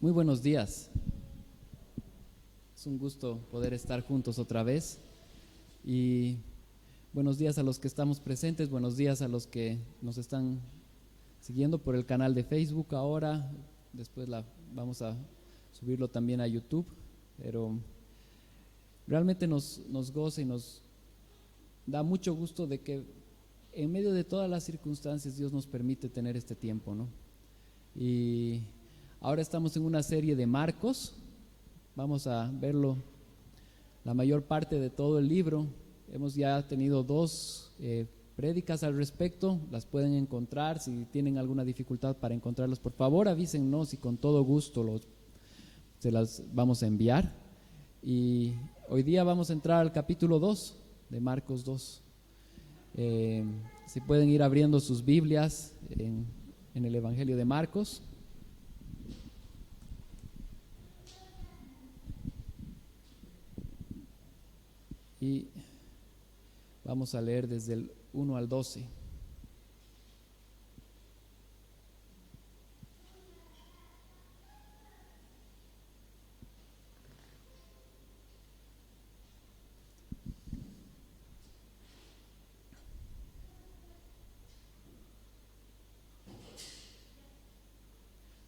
Muy buenos días. Es un gusto poder estar juntos otra vez. Y buenos días a los que estamos presentes, buenos días a los que nos están siguiendo por el canal de Facebook ahora. Después vamos a subirlo también a YouTube. Pero realmente nos goza y nos da mucho gusto de que en medio de todas las circunstancias Dios nos permite tener este tiempo, ¿no? Y ahora estamos en una serie de Marcos. Vamos a verlo la mayor parte de todo el libro. Hemos ya tenido dos prédicas al respecto. Las pueden encontrar. Si tienen alguna dificultad para encontrarlas, por favor avísennos y con todo gusto se las vamos a enviar. Y hoy día vamos a entrar al capítulo 2 de Marcos 2. Si pueden ir abriendo sus Biblias en el Evangelio de Marcos. Y vamos a leer desde el 1 al 12.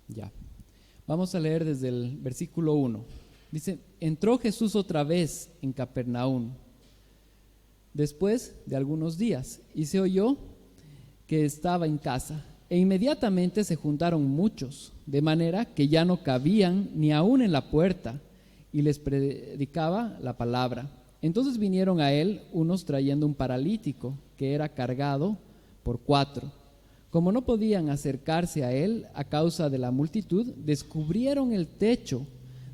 Ya. Vamos a leer desde el versículo 1. Dice: entró Jesús otra vez en Capernaum después de algunos días, y se oyó que estaba en casa, e inmediatamente se juntaron muchos, de manera que ya no cabían ni aún en la puerta, y les predicaba la palabra. Entonces vinieron a él unos trayendo un paralítico que era cargado por 4. Como no podían acercarse a él a causa de la multitud, descubrieron el techo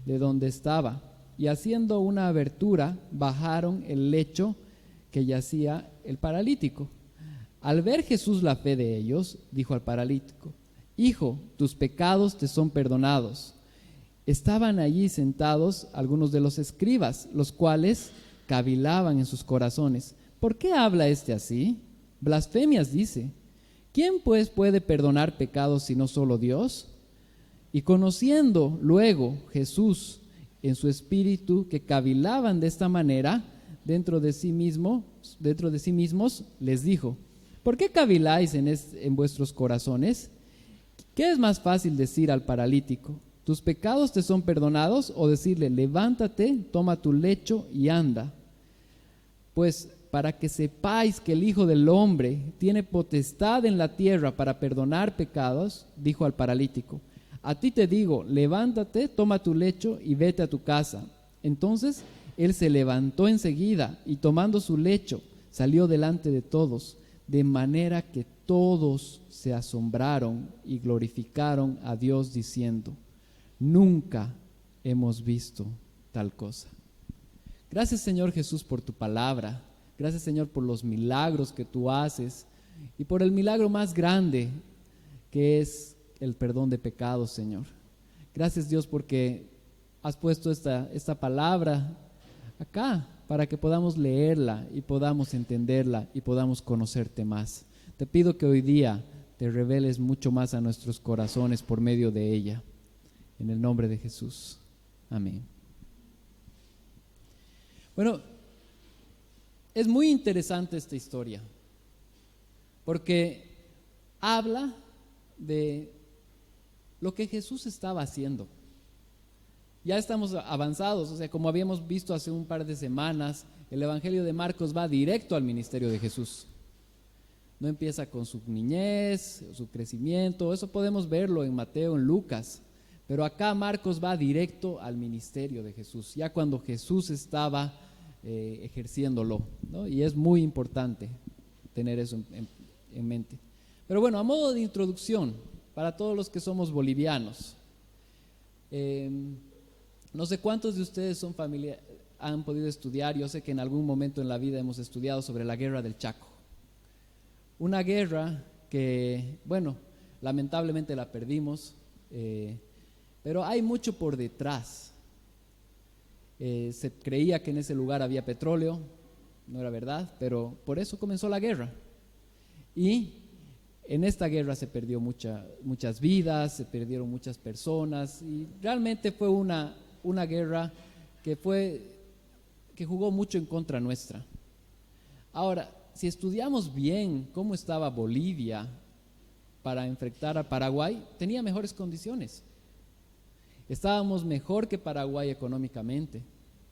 de donde estaba, y haciendo una abertura bajaron el lecho que yacía el paralítico. Al ver Jesús la fe de ellos, dijo al paralítico: hijo, tus pecados te son perdonados. Estaban allí sentados algunos de los escribas, los cuales cavilaban en sus corazones: ¿por qué habla este así? Blasfemias dice. ¿Quién pues puede perdonar pecados sino solo Dios? Y conociendo luego Jesús en su espíritu que cavilaban de esta manera dentro de sí mismos, les dijo: ¿por qué caviláis en vuestros corazones? ¿Qué es más fácil decir al paralítico: tus pecados te son perdonados, o decirle: levántate, toma tu lecho y anda? Pues para que sepáis que el Hijo del Hombre tiene potestad en la tierra para perdonar pecados, dijo al paralítico: a ti te digo, levántate, toma tu lecho y vete a tu casa. Entonces él se levantó enseguida y tomando su lecho salió delante de todos, de manera que todos se asombraron y glorificaron a Dios diciendo: nunca hemos visto tal cosa. Gracias, Señor Jesús, por tu palabra. Gracias, Señor, por los milagros que tú haces y por el milagro más grande que es el perdón de pecados, Señor. Gracias, Dios, porque has puesto esta palabra acá para que podamos leerla y podamos entenderla y podamos conocerte más. Te pido que hoy día te reveles mucho más a nuestros corazones por medio de ella. En el nombre de Jesús. Amén. Bueno, es muy interesante esta historia porque habla de lo que Jesús estaba haciendo. Ya estamos avanzados, o sea, como habíamos visto hace un par de semanas, el Evangelio de Marcos va directo al ministerio de Jesús. No empieza con su niñez, su crecimiento, eso podemos verlo en Mateo, en Lucas, pero acá Marcos va directo al ministerio de Jesús, ya cuando Jesús estaba ejerciéndolo, ¿no? Y es muy importante tener eso en mente. Pero bueno, a modo de introducción, para todos los que somos bolivianos, no sé cuántos de ustedes han podido estudiar. Yo sé que en algún momento en la vida hemos estudiado sobre la guerra del Chaco. Una guerra que, bueno, lamentablemente la perdimos, pero hay mucho por detrás. Se creía que en ese lugar había petróleo, no era verdad, pero por eso comenzó la guerra. Y En esta guerra se perdió muchas vidas, se perdieron muchas personas y realmente fue una guerra que jugó mucho en contra nuestra. Ahora, si estudiamos bien cómo estaba Bolivia para enfrentar a Paraguay, tenía mejores condiciones. Estábamos mejor que Paraguay económicamente,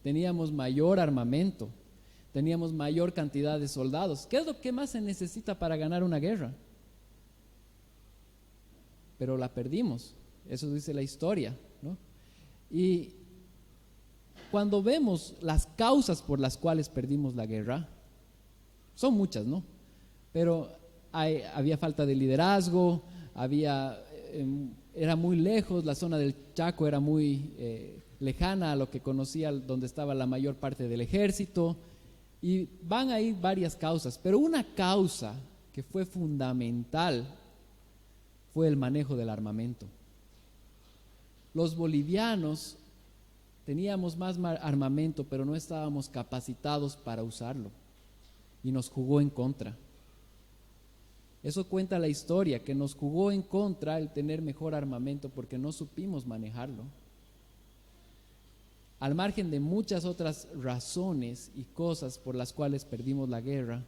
teníamos mayor armamento, teníamos mayor cantidad de soldados. ¿Qué es lo que más se necesita para ganar una guerra? Pero la perdimos, eso dice la historia, ¿no? Y cuando vemos las causas por las cuales perdimos la guerra, son muchas, ¿no? Pero había falta de liderazgo, era muy lejos, la zona del Chaco era muy lejana a lo que conocía, donde estaba la mayor parte del ejército, y van ahí varias causas, pero una causa que fue fundamental fue el manejo del armamento. Los bolivianos teníamos más armamento, pero no estábamos capacitados para usarlo y nos jugó en contra. Eso cuenta la historia, que nos jugó en contra el tener mejor armamento porque no supimos manejarlo. Al margen de muchas otras razones y cosas por las cuales perdimos la guerra,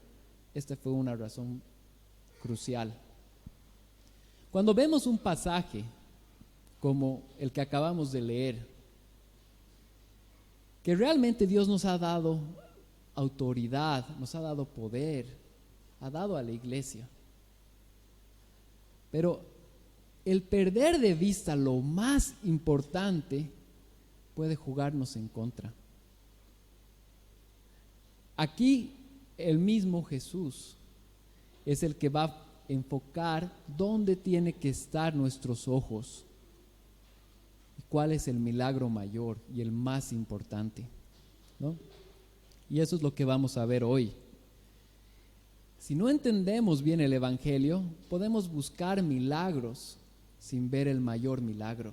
esta fue una razón crucial. Cuando vemos un pasaje como el que acabamos de leer, que realmente Dios nos ha dado autoridad, nos ha dado poder, ha dado a la iglesia. Pero el perder de vista lo más importante puede jugarnos en contra. Aquí el mismo Jesús es el que va a enfocar dónde tiene que estar nuestros ojos y cuál es el milagro mayor y el más importante, ¿no? Y eso es lo que vamos a ver hoy. Si no entendemos bien el Evangelio, podemos buscar milagros sin ver el mayor milagro.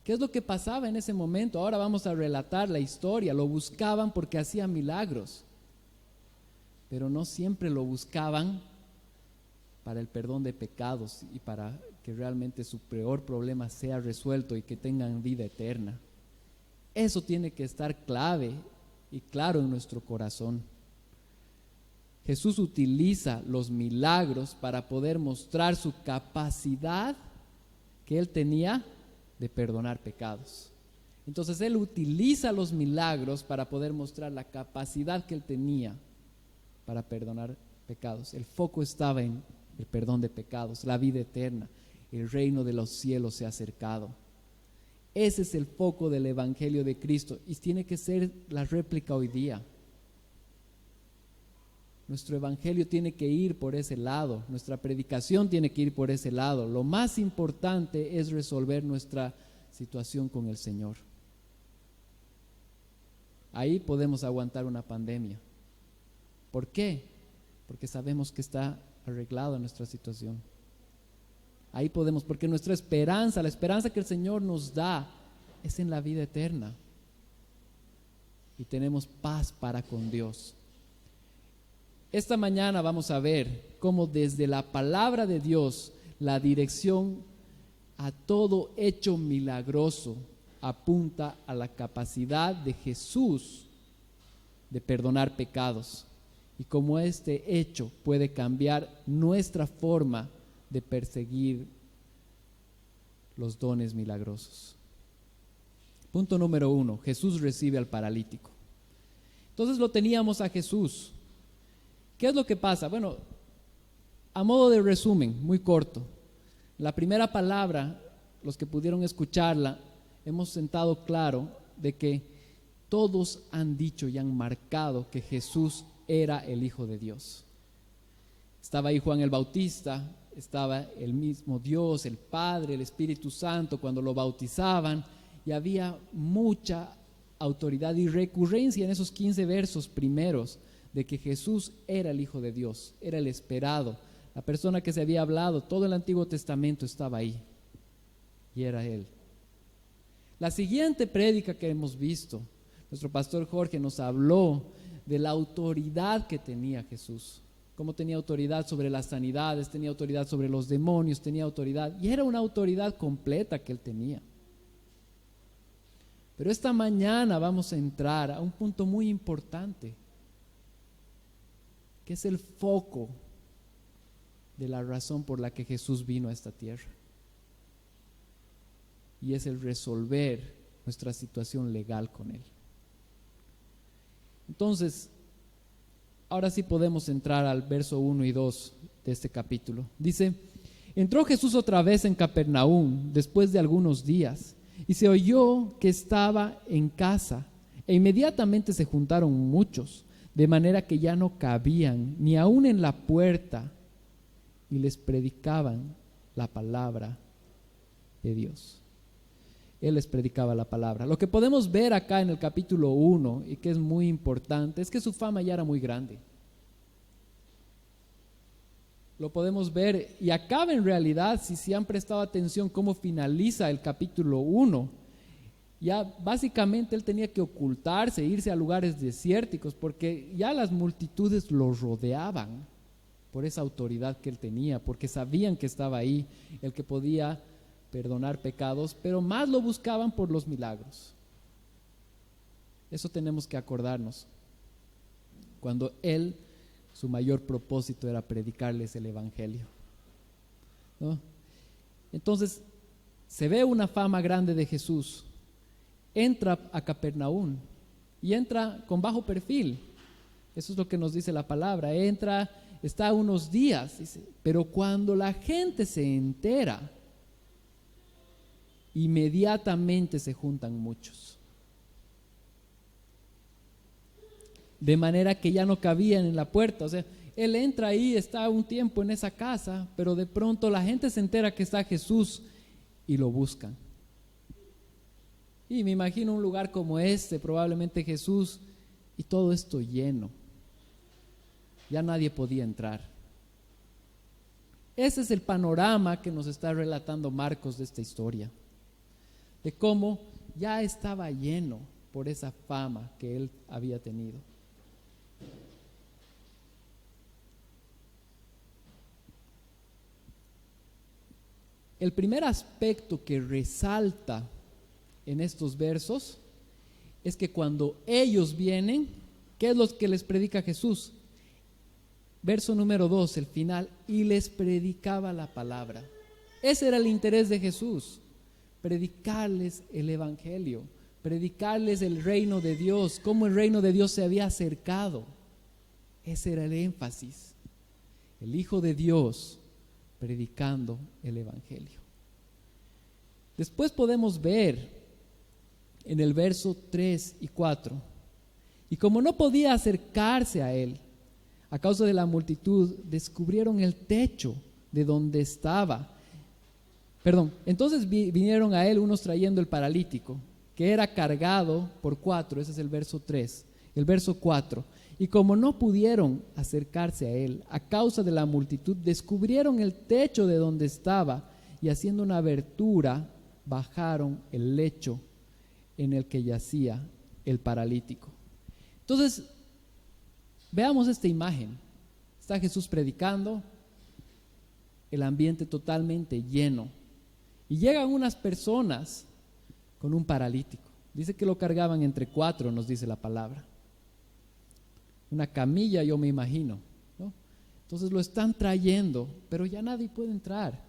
¿Qué es lo que pasaba en ese momento? Ahora vamos a relatar la historia. Lo buscaban porque hacían milagros, pero no siempre lo buscaban para el perdón de pecados y para que realmente su peor problema sea resuelto y que tengan vida eterna. Eso tiene que estar clave y claro en nuestro corazón. Jesús utiliza los milagros para poder mostrar su capacidad que Él tenía de perdonar pecados. Entonces Él utiliza los milagros para poder mostrar la capacidad que Él tenía para perdonar pecados. El foco estaba en el perdón de pecados, la vida eterna, el reino de los cielos se ha acercado. Ese es el foco del Evangelio de Cristo y tiene que ser la réplica hoy día. Nuestro Evangelio tiene que ir por ese lado, nuestra predicación tiene que ir por ese lado. Lo más importante es resolver nuestra situación con el Señor. Ahí podemos aguantar una pandemia. ¿Por qué? Porque sabemos que está arreglada nuestra situación. Ahí podemos, porque nuestra esperanza, la esperanza que el Señor nos da es en la vida eterna. Y tenemos paz para con Dios. Esta mañana vamos a ver cómo desde la palabra de Dios la dirección a todo hecho milagroso apunta a la capacidad de Jesús de perdonar pecados y cómo este hecho puede cambiar nuestra forma de perseguir los dones milagrosos. Punto número 1, Jesús recibe al paralítico. Entonces lo teníamos a Jesús. ¿Qué es lo que pasa? Bueno, a modo de resumen, muy corto, la primera palabra, los que pudieron escucharla, hemos sentado claro de que todos han dicho y han marcado que Jesús era el Hijo de Dios. Estaba ahí Juan el Bautista, estaba el mismo Dios, el Padre, el Espíritu Santo cuando lo bautizaban, y había mucha autoridad y recurrencia en esos 15 versos primeros de que Jesús era el Hijo de Dios, era el esperado, la persona que se había hablado, todo el Antiguo Testamento estaba ahí y era Él. La siguiente prédica que hemos visto, nuestro pastor Jorge nos habló de la autoridad que tenía Jesús. cómo tenía autoridad sobre las sanidades, tenía autoridad sobre los demonios, tenía autoridad, y era una autoridad completa que él tenía. Pero esta mañana vamos a entrar a un punto muy importante, que es el foco de la razón por la que Jesús vino a esta tierra. Y es el resolver nuestra situación legal con Él. Entonces, ahora sí podemos entrar al verso 1 y 2 de este capítulo. Dice: entró Jesús otra vez en Capernaum después de algunos días, y se oyó que estaba en casa, e inmediatamente se juntaron muchos, de manera que ya no cabían ni aun en la puerta, y les predicaban la palabra de Dios. Él les predicaba la palabra. Lo que podemos ver acá en el capítulo 1, y que es muy importante, es que su fama ya era muy grande. Lo podemos ver, y acaba en realidad, si han prestado atención cómo finaliza el capítulo 1, ya básicamente él tenía que ocultarse, irse a lugares desérticos, porque ya las multitudes lo rodeaban por esa autoridad que él tenía, porque sabían que estaba ahí, el que podía perdonar pecados, pero más lo buscaban por los milagros. Eso tenemos que acordarnos. Cuando él, su mayor propósito era predicarles el evangelio, ¿no? Entonces, se ve una fama grande de Jesús. Entra a Capernaum y entra con bajo perfil. Eso es lo que nos dice la palabra. Entra, está unos días, dice, pero cuando la gente se entera, inmediatamente se juntan muchos. De manera que ya no cabían en la puerta. O sea, él entra ahí, está un tiempo en esa casa, pero de pronto la gente se entera que está Jesús y lo buscan. Y me imagino un lugar como este, probablemente Jesús, y todo esto lleno. Ya nadie podía entrar. Ese es el panorama que nos está relatando Marcos de esta historia, de cómo ya estaba lleno por esa fama que él había tenido. El primer aspecto que resalta en estos versos es que cuando ellos vienen, ¿qué es lo que les predica Jesús? Verso número 2, el final: y les predicaba la palabra. Ese era el interés de Jesús, predicarles el evangelio, predicarles el reino de Dios, cómo el reino de Dios se había acercado. Ese era el énfasis. El Hijo de Dios predicando el evangelio. Después podemos ver en el verso 3 y 4: y como no podía acercarse a él a causa de la multitud, descubrieron el techo de donde estaba. Entonces vinieron a él unos trayendo el paralítico, que era cargado por 4. Ese es el verso 3. El verso 4: y como no pudieron acercarse a él a causa de la multitud, descubrieron el techo de donde estaba, y haciendo una abertura, bajaron el lecho en el que yacía el paralítico. Entonces, veamos esta imagen. Está Jesús predicando, el ambiente totalmente lleno, y llegan unas personas con un paralítico. Dice que lo cargaban entre 4, nos dice la palabra. Una camilla, yo me imagino, ¿no? Entonces lo están trayendo, pero ya nadie puede entrar.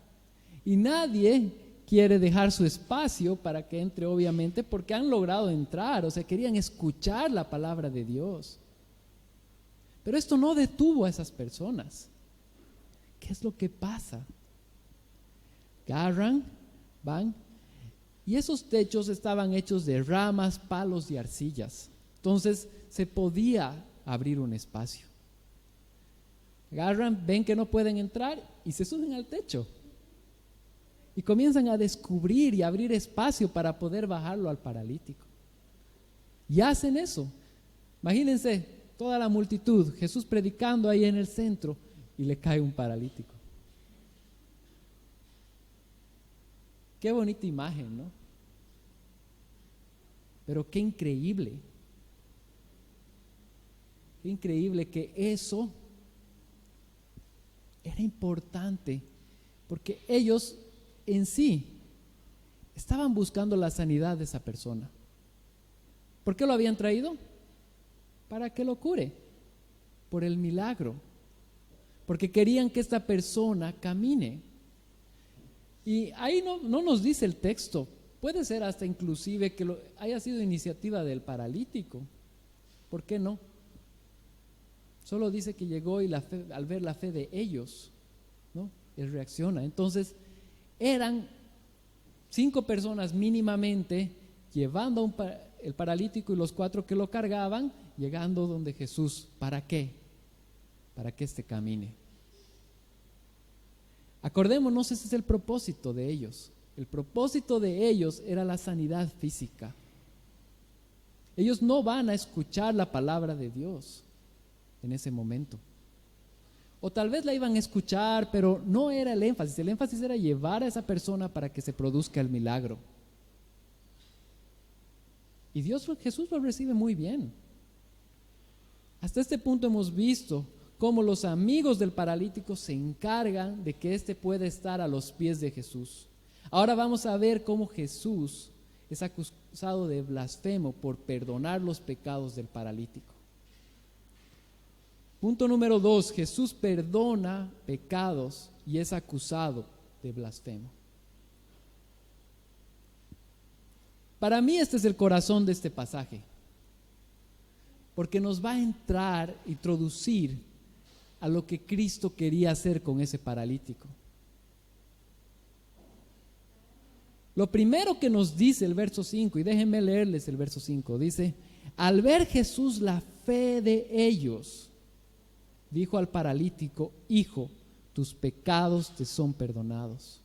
Y nadie quiere dejar su espacio para que entre, obviamente, porque han logrado entrar, o sea, querían escuchar la palabra de Dios. Pero esto no detuvo a esas personas. ¿Qué es lo que pasa? Agarran, van, y esos techos estaban hechos de ramas, palos y arcillas. Entonces se podía abrir un espacio. Agarran, ven que no pueden entrar y se suben al techo. Y comienzan a descubrir y abrir espacio para poder bajarlo al paralítico. Y hacen eso. Imagínense toda la multitud, Jesús predicando ahí en el centro, y le cae un paralítico. Qué bonita imagen, ¿no? Pero qué increíble que eso era importante porque ellos en sí estaban buscando la sanidad de esa persona. ¿Por qué lo habían traído? Para que lo cure, por el milagro, porque querían que esta persona camine. Y ahí no nos dice el texto, puede ser hasta inclusive que haya sido iniciativa del paralítico. ¿Por qué no? Solo dice que llegó y al ver la fe de ellos, ¿no?, él reacciona. Entonces, eran 5 personas mínimamente llevando el paralítico y los 4 que lo cargaban, llegando donde Jesús. ¿Para qué? Para que éste camine. Acordémonos, ese es el propósito de ellos. El propósito de ellos era la sanidad física. Ellos no van a escuchar la palabra de Dios en ese momento. O tal vez la iban a escuchar, pero no era el énfasis. El énfasis era llevar a esa persona para que se produzca el milagro. Y Jesús lo recibe muy bien. Hasta este punto hemos visto cómo los amigos del paralítico se encargan de que éste pueda estar a los pies de Jesús. Ahora vamos a ver cómo Jesús es acusado de blasfemo por perdonar los pecados del paralítico. Punto número 2, Jesús perdona pecados y es acusado de blasfemo. Para mí este es el corazón de este pasaje, porque nos va a introducir a lo que Cristo quería hacer con ese paralítico. Lo primero que nos dice el verso 5, y déjenme leerles el verso 5, dice: al ver Jesús la fe de ellos, dijo al paralítico: hijo, tus pecados te son perdonados.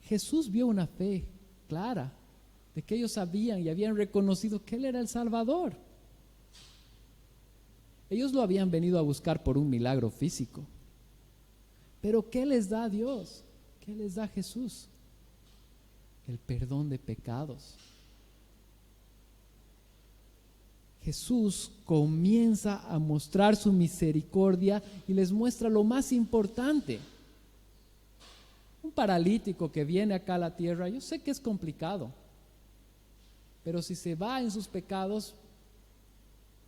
Jesús vio una fe clara de que ellos sabían y habían reconocido que Él era el Salvador. Ellos lo habían venido a buscar por un milagro físico. Pero ¿qué les da Dios? ¿Qué les da Jesús? El perdón de pecados. Jesús comienza a mostrar su misericordia y les muestra lo más importante. Un paralítico que viene acá a la tierra, yo sé que es complicado, pero si se va en sus pecados,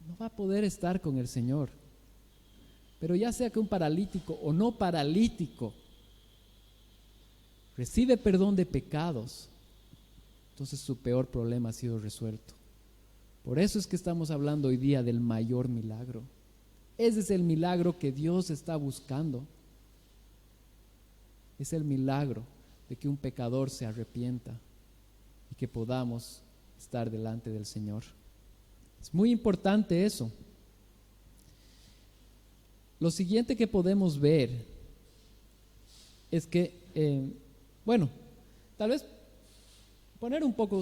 no va a poder estar con el Señor. Pero ya sea que un paralítico o no paralítico recibe perdón de pecados, entonces su peor problema ha sido resuelto. Por eso es que estamos hablando hoy día del mayor milagro. Ese es el milagro que Dios está buscando. Es el milagro de que un pecador se arrepienta y que podamos estar delante del Señor. Es muy importante eso. Lo siguiente que podemos ver es que, tal vez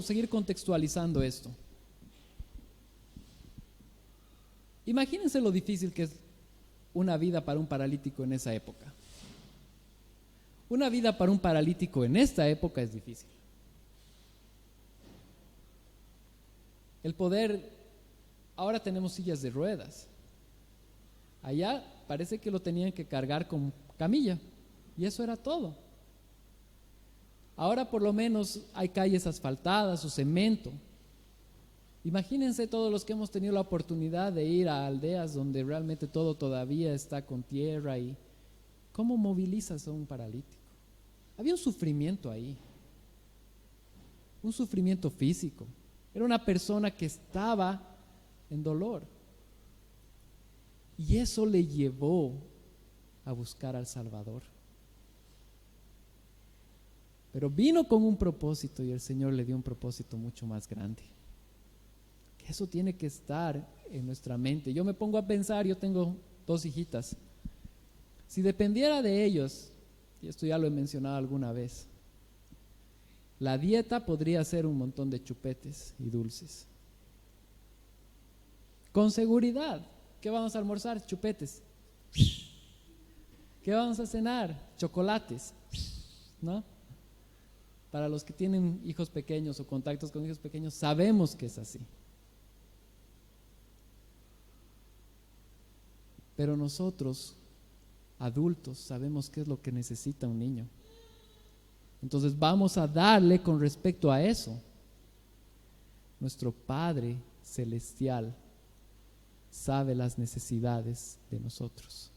seguir contextualizando esto. Imagínense lo difícil que es una vida para un paralítico en esa época. Una vida para un paralítico en esta época es difícil. Ahora tenemos sillas de ruedas. Allá parece que lo tenían que cargar con camilla y eso era todo. Ahora por lo menos hay calles asfaltadas o cemento. Imagínense todos los que hemos tenido la oportunidad de ir a aldeas donde realmente todo todavía está con tierra, y ¿cómo movilizas a un paralítico? Había un sufrimiento ahí, un sufrimiento físico. Era una persona que estaba en dolor. Y eso le llevó a buscar al Salvador. Pero vino con un propósito y el Señor le dio un propósito mucho más grande. Que eso tiene que estar en nuestra mente. Yo me pongo a pensar, yo tengo 2 hijitas. Si dependiera de ellos, y esto ya lo he mencionado alguna vez, la dieta podría ser un montón de chupetes y dulces. Con seguridad. ¿Qué vamos a almorzar? Chupetes. ¿Qué vamos a cenar? Chocolates. ¿No? Para los que tienen hijos pequeños o contactos con hijos pequeños, sabemos que es así. Pero nosotros, adultos, sabemos qué es lo que necesita un niño. Entonces vamos a darle con respecto a eso. Nuestro Padre Celestial sabe las necesidades de nosotros.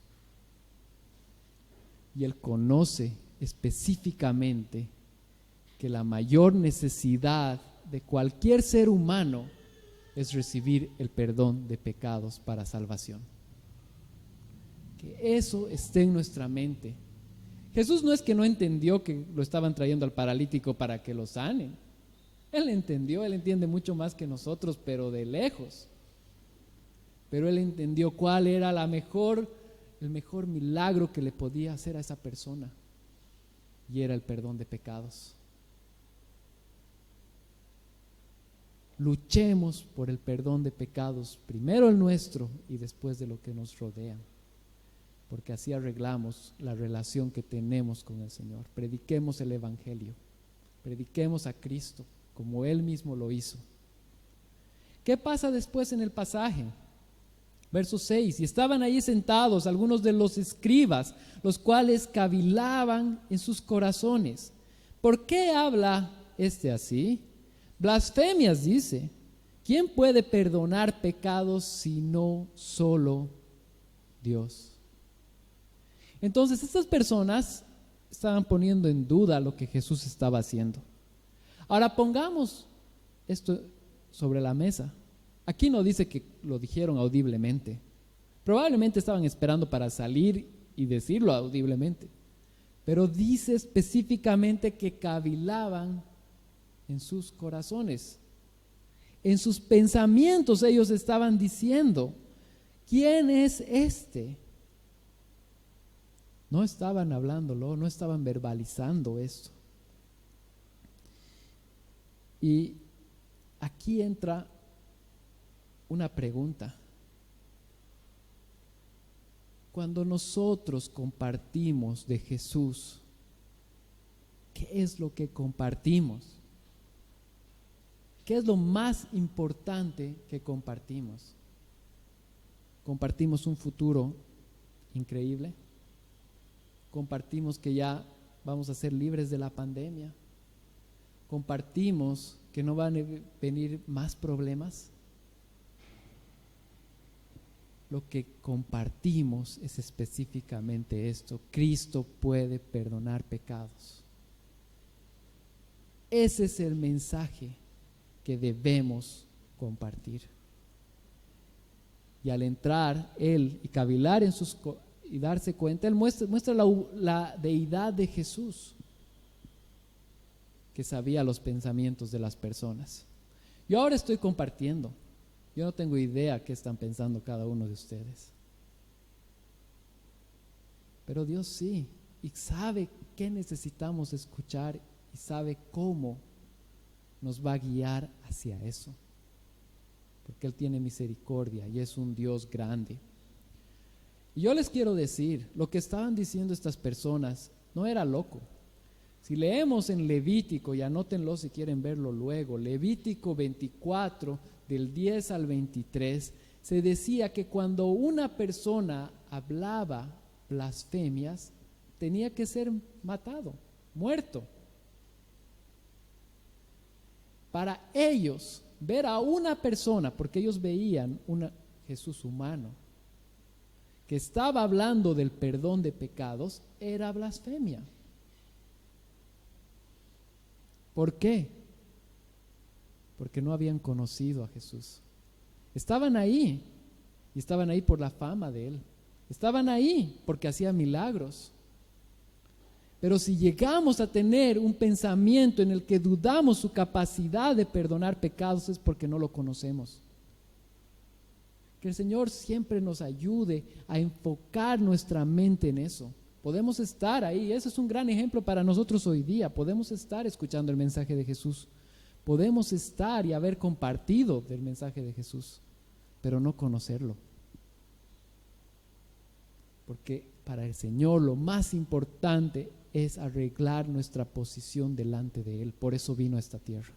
Y Él conoce específicamente que la mayor necesidad de cualquier ser humano es recibir el perdón de pecados para salvación. Que eso esté en nuestra mente. Jesús no es que no entendió que lo estaban trayendo al paralítico para que lo sanen. Él entendió, Él entiende mucho más que nosotros, pero de lejos. Pero Él entendió cuál era el mejor milagro que le podía hacer a esa persona. Y era el perdón de pecados. Luchemos por el perdón de pecados, primero el nuestro y después de lo que nos rodea, porque así arreglamos la relación que tenemos con el Señor. Prediquemos el Evangelio, prediquemos a Cristo como Él mismo lo hizo. ¿Qué pasa después en el pasaje? Verso 6, y estaban allí sentados algunos de los escribas, los cuales cavilaban en sus corazones. ¿Por qué habla así? Blasfemias dice. ¿Quién puede perdonar pecados sino solo Dios? Entonces estas personas estaban poniendo en duda lo que Jesús estaba haciendo. Ahora pongamos esto sobre la mesa. Aquí no dice que lo dijeron audiblemente. Probablemente estaban esperando para salir y decirlo audiblemente. Pero dice específicamente que cavilaban en sus corazones. En sus pensamientos ellos estaban diciendo, ¿quién es este? No estaban hablándolo, no estaban verbalizando esto. Y aquí entra una pregunta. Cuando nosotros compartimos de Jesús, ¿qué es lo que compartimos? ¿Qué es lo más importante que compartimos? ¿Compartimos un futuro increíble? ¿Compartimos que ya vamos a ser libres de la pandemia? ¿Compartimos que no van a venir más problemas? Lo que compartimos es específicamente esto: Cristo puede perdonar pecados. Ese es el mensaje que debemos compartir. Y al entrar Él y cavilar y darse cuenta, Él muestra la deidad de Jesús, que sabía los pensamientos de las personas. Yo ahora estoy compartiendo. Yo no tengo idea qué están pensando cada uno de ustedes. Pero Dios sí, y sabe qué necesitamos escuchar y sabe cómo nos va a guiar hacia eso. Porque Él tiene misericordia y es un Dios grande. Y yo les quiero decir, lo que estaban diciendo estas personas no era loco. Si leemos en Levítico, y anótenlo si quieren verlo luego, Levítico 24, del 10 al 23, se decía que cuando una persona hablaba blasfemias, tenía que ser matado, muerto. Para ellos, ver a una persona, porque ellos veían un Jesús humano, que estaba hablando del perdón de pecados, era blasfemia. ¿Por qué? Porque no habían conocido a Jesús. Estaban ahí, y estaban ahí por la fama de Él. Estaban ahí porque hacía milagros. Pero si llegamos a tener un pensamiento en el que dudamos su capacidad de perdonar pecados, es porque no lo conocemos. Que el Señor siempre nos ayude a enfocar nuestra mente en eso. Podemos estar ahí, ese es un gran ejemplo para nosotros hoy día. Podemos estar escuchando el mensaje de Jesús. Podemos estar y haber compartido del mensaje de Jesús, pero no conocerlo. Porque para el Señor lo más importante es arreglar nuestra posición delante de Él. Por eso vino a esta tierra,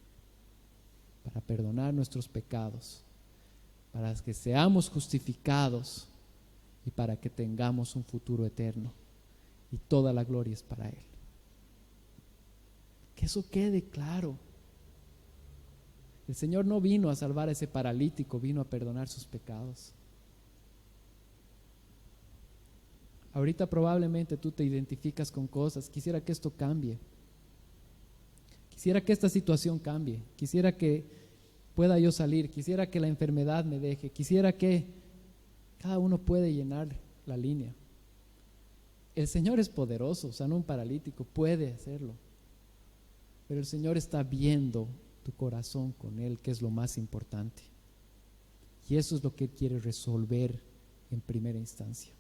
para perdonar nuestros pecados, para que seamos justificados y para que tengamos un futuro eterno. Y toda la gloria es para Él. Que eso quede claro. El Señor no vino a salvar a ese paralítico, vino a perdonar sus pecados. Ahorita probablemente tú te identificas con cosas. Quisiera que esto cambie. Quisiera que esta situación cambie. Quisiera que pueda yo salir. Quisiera que la enfermedad me deje. Quisiera que cada uno puede llenar la línea. El Señor es poderoso, sanó un paralítico, puede hacerlo. Pero el Señor está viendo tu corazón con Él, que es lo más importante. Y eso es lo que Él quiere resolver en primera instancia.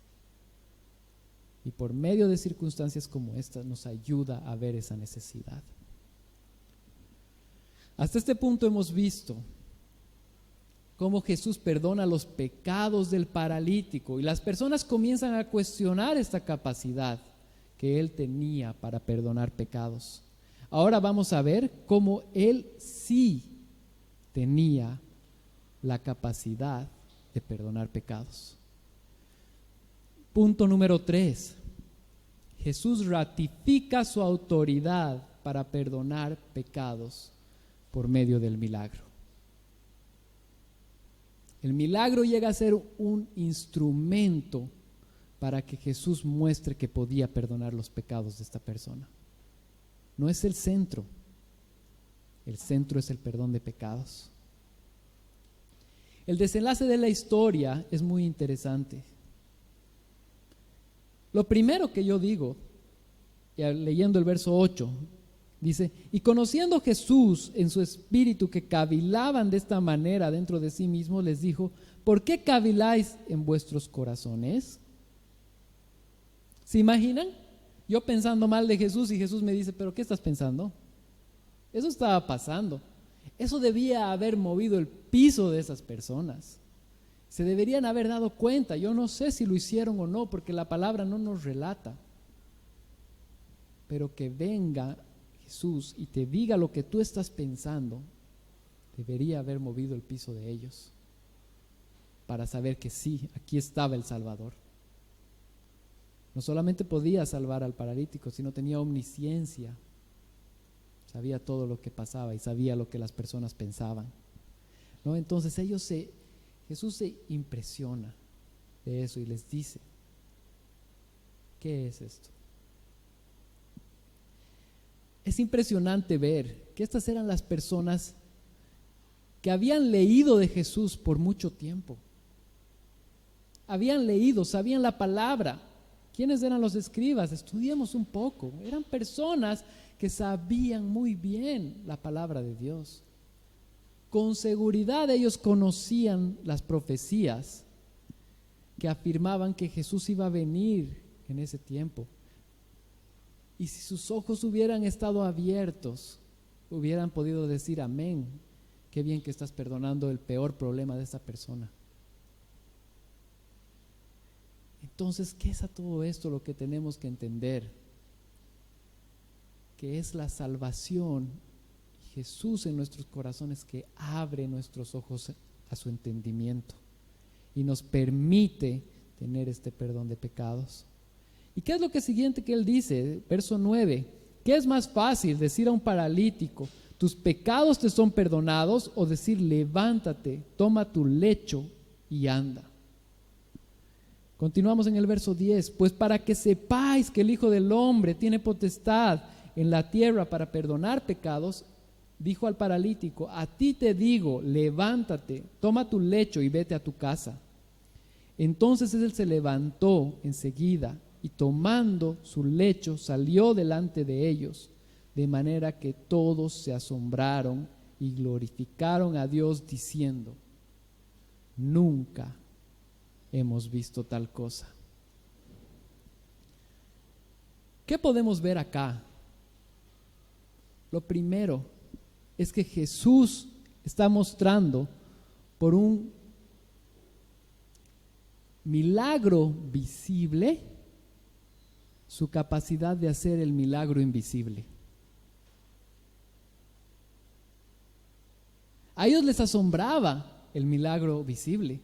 Y por medio de circunstancias como esta nos ayuda a ver esa necesidad. Hasta este punto hemos visto cómo Jesús perdona los pecados del paralítico y las personas comienzan a cuestionar esta capacidad que Él tenía para perdonar pecados. Ahora vamos a ver cómo Él sí tenía la capacidad de perdonar pecados. Punto número 3. Jesús ratifica su autoridad para perdonar pecados por medio del milagro. El milagro llega a ser un instrumento para que Jesús muestre que podía perdonar los pecados de esta persona. No es el centro es el perdón de pecados. El desenlace de la historia es muy interesante. Lo primero que yo digo, leyendo el verso 8, dice: y conociendo Jesús en su espíritu que cavilaban de esta manera dentro de sí mismo, les dijo: ¿por qué caviláis en vuestros corazones? ¿Se imaginan? Yo pensando mal de Jesús y Jesús me dice: ¿pero qué estás pensando? Eso estaba pasando. Eso debía haber movido el piso de esas personas. Se deberían haber dado cuenta. Yo no sé si lo hicieron o no, porque la palabra no nos relata. Pero que venga Jesús y te diga lo que tú estás pensando, debería haber movido el piso de ellos para saber que sí, aquí estaba el Salvador. No solamente podía salvar al paralítico, sino tenía omnisciencia. Sabía todo lo que pasaba y sabía lo que las personas pensaban, ¿no? Entonces Jesús se impresiona de eso y les dice: ¿qué es esto? Es impresionante ver que estas eran las personas que habían leído de Jesús por mucho tiempo. Habían leído, sabían la palabra. ¿Quiénes eran los escribas? Estudiemos un poco. Eran personas que sabían muy bien la palabra de Dios. Con seguridad ellos conocían las profecías que afirmaban que Jesús iba a venir en ese tiempo. Y si sus ojos hubieran estado abiertos, hubieran podido decir: amén, qué bien que estás perdonando el peor problema de esta persona. Entonces, ¿qué es a todo esto lo que tenemos que entender? Que es la salvación, Jesús en nuestros corazones, que abre nuestros ojos a su entendimiento y nos permite tener este perdón de pecados. ¿Y qué es lo que siguiente que él dice? Verso 9: ¿qué es más fácil, decir a un paralítico: tus pecados te son perdonados, o decir: levántate, toma tu lecho y anda? Continuamos en el verso 10: pues para que sepáis que el Hijo del Hombre tiene potestad en la tierra para perdonar pecados, dijo al paralítico: a ti te digo, levántate, toma tu lecho y vete a tu casa. Entonces él se levantó enseguida y tomando su lecho salió delante de ellos, de manera que todos se asombraron y glorificaron a Dios diciendo: nunca hemos visto tal cosa. ¿Qué podemos ver acá? Lo primero es que Jesús está mostrando por un milagro visible su capacidad de hacer el milagro invisible. A ellos les asombraba el milagro visible.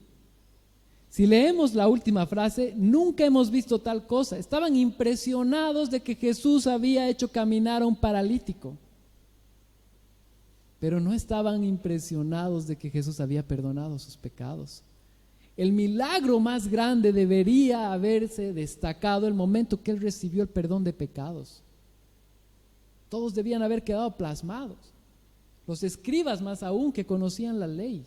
Si leemos la última frase, nunca hemos visto tal cosa. Estaban impresionados de que Jesús había hecho caminar a un paralítico, pero no estaban impresionados de que Jesús había perdonado sus pecados. El milagro más grande debería haberse destacado el momento que él recibió el perdón de pecados. Todos debían haber quedado plasmados. Los escribas más aún, que conocían la ley.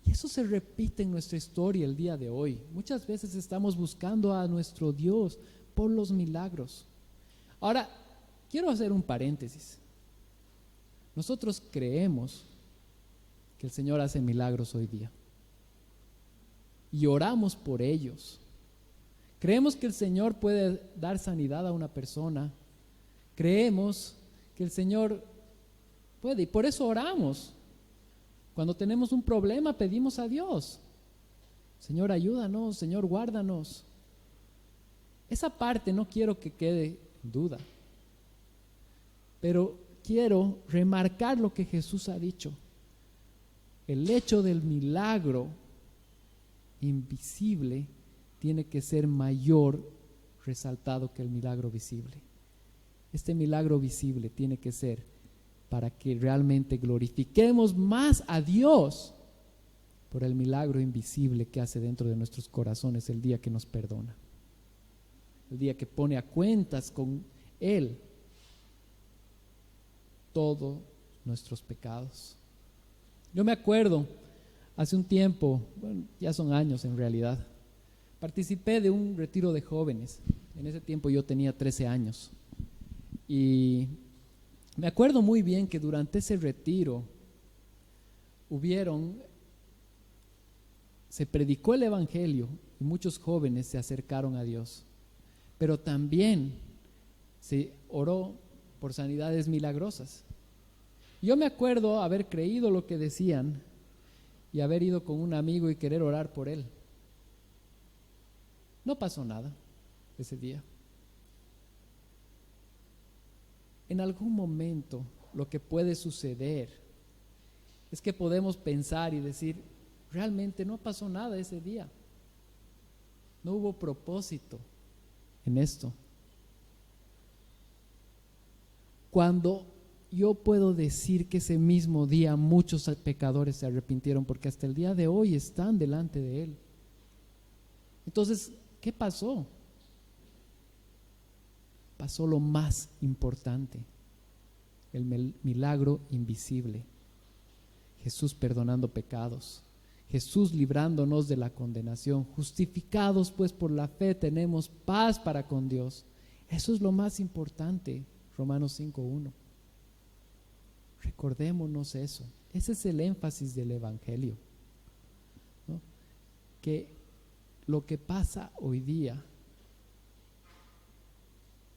Y eso se repite en nuestra historia el día de hoy. Muchas veces estamos buscando a nuestro Dios por los milagros. Ahora, quiero hacer un paréntesis. Nosotros creemos que el Señor hace milagros hoy día y oramos por ellos. Creemos que el Señor puede dar sanidad a una persona. Creemos que el Señor puede, y por eso oramos. Cuando tenemos un problema pedimos a Dios: Señor, ayúdanos, Señor, guárdanos. Esa parte no quiero que quede en duda, pero quiero remarcar lo que Jesús ha dicho. El hecho del milagro invisible tiene que ser mayor resaltado que el milagro visible. Este milagro visible tiene que ser para que realmente glorifiquemos más a Dios por el milagro invisible que hace dentro de nuestros corazones el día que nos perdona, el día que pone a cuentas con Él todos nuestros pecados. Yo me acuerdo, hace un tiempo, bueno, ya son años en realidad, participé de un retiro de jóvenes. En ese tiempo yo tenía 13 años. Y me acuerdo muy bien que durante ese retiro se predicó el Evangelio y muchos jóvenes se acercaron a Dios. Pero también se oró por sanidades milagrosas. Yo me acuerdo haber creído lo que decían y haber ido con un amigo y querer orar por él. No pasó nada ese día. En algún momento lo que puede suceder es que podemos pensar y decir: realmente no pasó nada ese día. No hubo propósito en esto. Cuando yo puedo decir que ese mismo día muchos pecadores se arrepintieron, porque hasta el día de hoy están delante de Él. Entonces, ¿qué pasó? Pasó lo más importante, el milagro invisible. Jesús perdonando pecados, Jesús librándonos de la condenación. Justificados pues por la fe tenemos paz para con Dios. Eso es lo más importante, Romanos 5:1. Recordémonos eso. Ese es el énfasis del Evangelio, ¿no? Que lo que pasa hoy día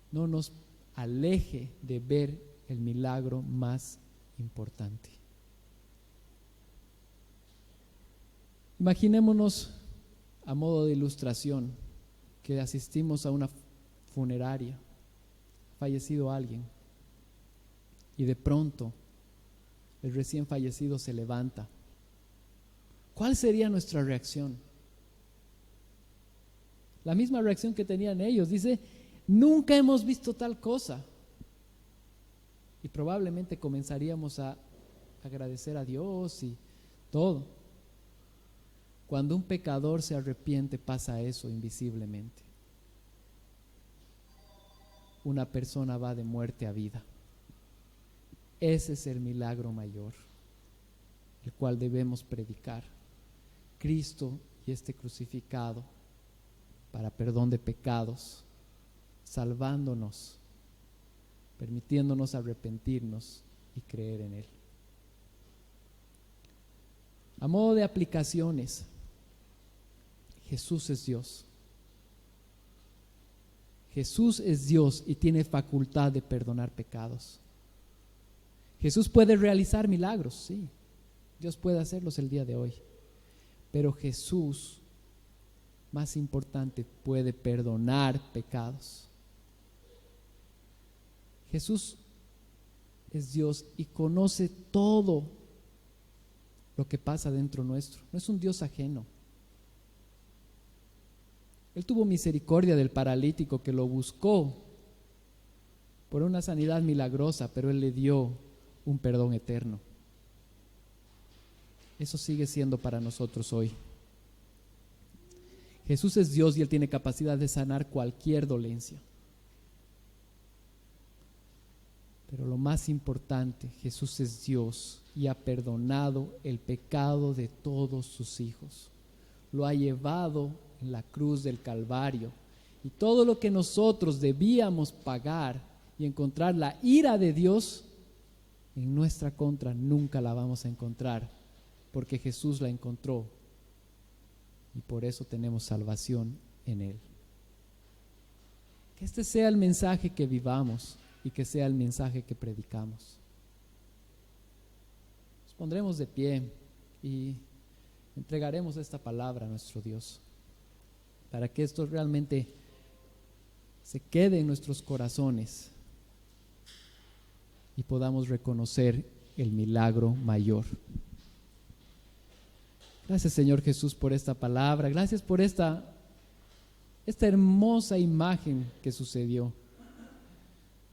no nos aleje de ver el milagro más importante. Imaginémonos, a modo de ilustración, que asistimos a una funeraria, fallecido alguien, y de pronto el recién fallecido se levanta. ¿Cuál sería nuestra reacción? La misma reacción que tenían ellos. Dice: nunca hemos visto tal cosa. Y probablemente comenzaríamos a agradecer a Dios y todo. Cuando un pecador se arrepiente, pasa eso invisiblemente. Una persona va de muerte a vida. Ese es el milagro mayor, el cual debemos predicar. Cristo y este crucificado para perdón de pecados, salvándonos, permitiéndonos arrepentirnos y creer en Él. A modo de aplicaciones, Jesús es Dios. Jesús es Dios y tiene facultad de perdonar pecados. Jesús puede realizar milagros, sí. Dios puede hacerlos el día de hoy. Pero Jesús, más importante, puede perdonar pecados. Jesús es Dios y conoce todo lo que pasa dentro nuestro. No es un Dios ajeno. Él tuvo misericordia del paralítico que lo buscó por una sanidad milagrosa, pero Él le dio un perdón eterno. Eso sigue siendo para nosotros hoy. Jesús es Dios y Él tiene capacidad de sanar cualquier dolencia. Pero lo más importante, Jesús es Dios y ha perdonado el pecado de todos sus hijos. Lo ha llevado en la cruz del Calvario. Y todo lo que nosotros debíamos pagar y encontrar la ira de Dios, en nuestra contra nunca la vamos a encontrar, porque Jesús la encontró. Y por eso tenemos salvación en Él. Que este sea el mensaje que vivamos y que sea el mensaje que predicamos. Nos pondremos de pie y entregaremos esta palabra a nuestro Dios, para que esto realmente se quede en nuestros corazones y podamos reconocer el milagro mayor. Gracias, Señor Jesús, por esta palabra. Gracias por esta hermosa imagen que sucedió,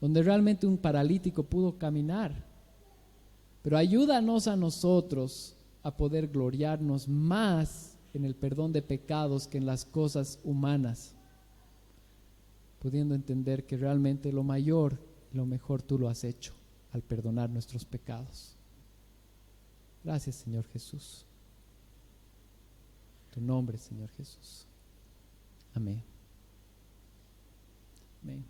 donde realmente un paralítico pudo caminar. Pero ayúdanos a nosotros a poder gloriarnos más en el perdón de pecados que en las cosas humanas, pudiendo entender que realmente lo mayor y lo mejor tú lo has hecho al perdonar nuestros pecados. Gracias, Señor Jesús. En tu nombre, Señor Jesús. Amén. Amén.